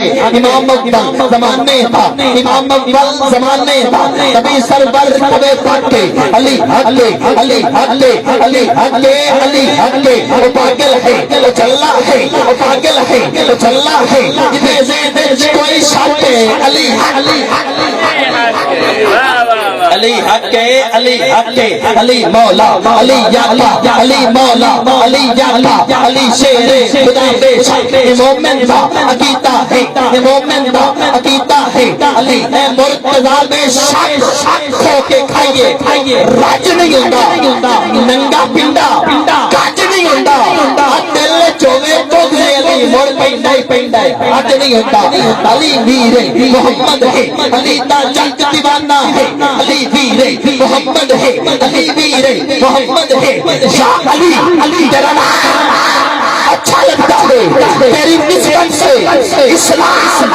امام اول زمانے تھا، امام اول زمانے تھا، نبی سرور کبے پاکے علی حقے علی حقے علی حقے علی حقے، وہ پاگل ہے وہ چلا ہے وہ پاگل ہے وہ چلا ہے، جتنے زید کوئی شاتے علی علی علی حقے علی حقے علی مولا علی یعلا علی مولا علی یعلا علی شیر خدا بے شک مومن دا عقیدہ ہے مومن دا عقیدہ ہے، علی ہے مرتضی بے شک کھو کے کھائیے راج نہیں ہوتا ننگا پنڈا کاج نہیں ہوتا، دل چوے چوگے علی مڑ پینڈا آج نہیں ہوتا، علی ویرے محمد ہے علی دا جگ دیوانہ ہے، علی ویرے محمد ہے علی ویرے محمد ہے، یا علی علی ڈرنا اچھا لگتا ہے تیری نسبت سے، اسلام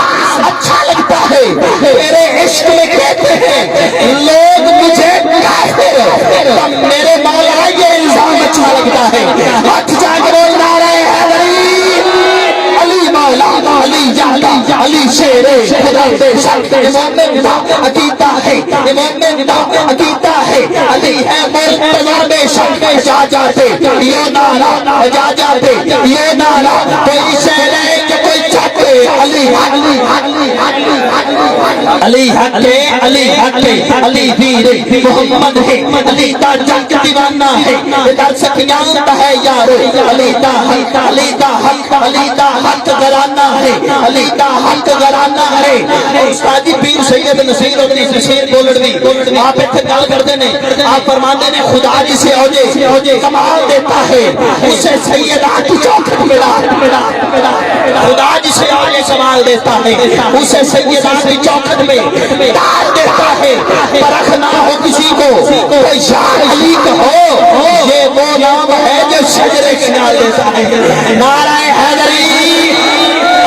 اچھا لگتا ہے تیرے عشق میں کہتے ہیں لوگ مجھے کافر، میرے مولا یہ الزام اچھا لگتا ہے، ہاتھ جا کے بول نعرہ حیدری علی مولا علی یعلا علی شیر خدا بے شک مومن دا عقیدہ ہے مومن دا عقیدہ ہے، علی ہے مرتضی بے شک جا جاتے یہ نعرہ جا جاتے یہ نعرہ کوئی شہر ہے کہ کوئی چاہتے علی علی علی علی حقے علی حقے علی ویرے محمد ہے، علی دا جگ دیوانہ ہے، در سکھیانتا ہے یارو علی دا حق علی دا حق علی دا حق گرانہ ہے، علی دا حق گرانہ ہے، استادی پیر سید نصیر ابنی نصیر بولڑوی آپ اتھے گل کردے نے، آپ فرماندے نے خدا جسے اوجے کمال دیتا ہے اسے سیدہ کی چوکھٹ ملا، خدا جسے آگے کمال دیتا ہے اسے سیدہ کی چوکھٹ میں ڈال دیتا ہے، پرکھ نہ ہو کسی کو کوئی شاہ علی کہو یہ وہ نام ہے جو شجرے کے نال دیتا ہے، نعرہ حیدری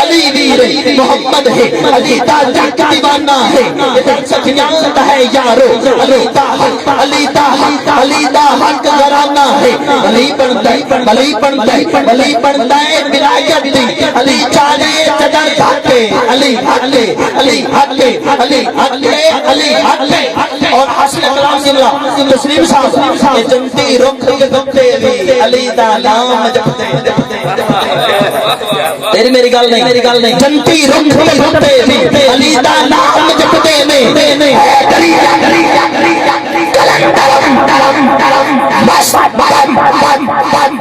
علی ویرے محمد ہے، علی دا جگ دیوانہ ہے، ادھر سکھیانتا ہے یارو علی دا حق علی دا حق علی دا حق گرانہ ہے، علی بنتا ہے علی بنتا ہے علی بنتا ہے ولایت دی، علی چاہے چدر دھاکے علی حقے علی حقے علی حقے علی حقے، اور حسن کلام جملہ تسلیم صاحب جنتی رخ جپتے بھی علی دا نام جپتے، تیری میری گل نہیں جنتی رخ جپتے بھی علی دا نام جپتے میں حیدری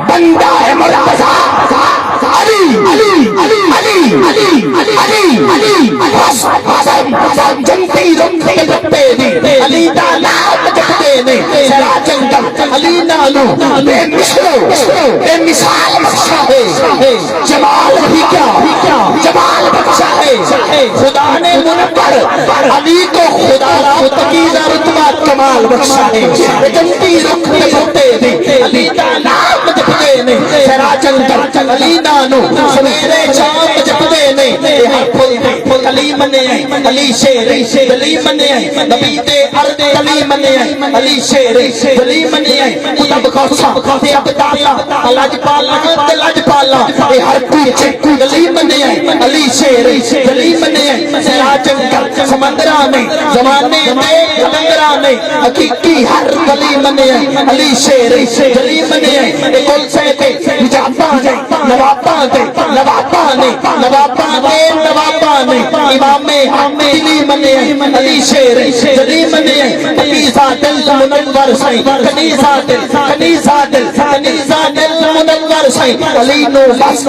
بندہ ہے مرتضی علی علی علی علی علی جنتی رخ جپتے بھی علی دا نام جپتے میں، سرا جنگل علی نالو بے مثال بخشا ہے، جمال بھی کیا جمال بخشا ہے، خدا نے منکر علی کو خدا را تقیزہ رتبہ کمال بخشا ہے، جنتی رخ جپتے بھی علی دا نام جپتے میں، سرا جنگل علی نالو سویرے شام جپتے میں، پھل علی منے علی شیر علی منے نبی دے ارد علی منے علی شیر علی منے کتب خوصہ تے ابدالا لج پالا اے ہر کوچے علی منے علی شیر علی منے سرا جنگل سمندرانے زمانے دے کلندرانے حقیقی ہر علی منے علی شیر علی منے اے کل سے تے جاپانے نوابانے امام علی منے علی شیر علی منے کنیزہ دل منور سائیں کنیزہ دل منور سائیں علی نو بس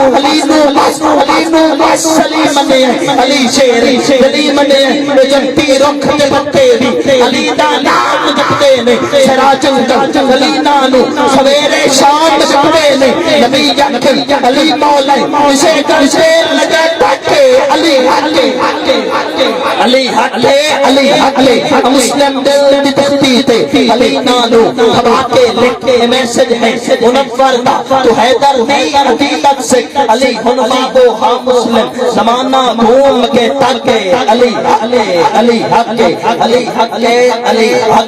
علی منے علی شیر علی منے جنتی رخ جپتے بھی علی دا نام جپتے نے، سرا جنگل علی نالو سویرے شام جپتے نے، نبی یکی علی مولا اسے کرشے لگے تاکے علی حقے علی حقے علی حقے مسلم دل دی تختی تے علی نالو ہوا کے لکھے میسج ہے منور دا تو حیدر دی عقیدت سے علی ہنفی کو ہاں مسلم زمانہ گھوم کے تاکے علی حقے علی حقے علی حقے علی حقے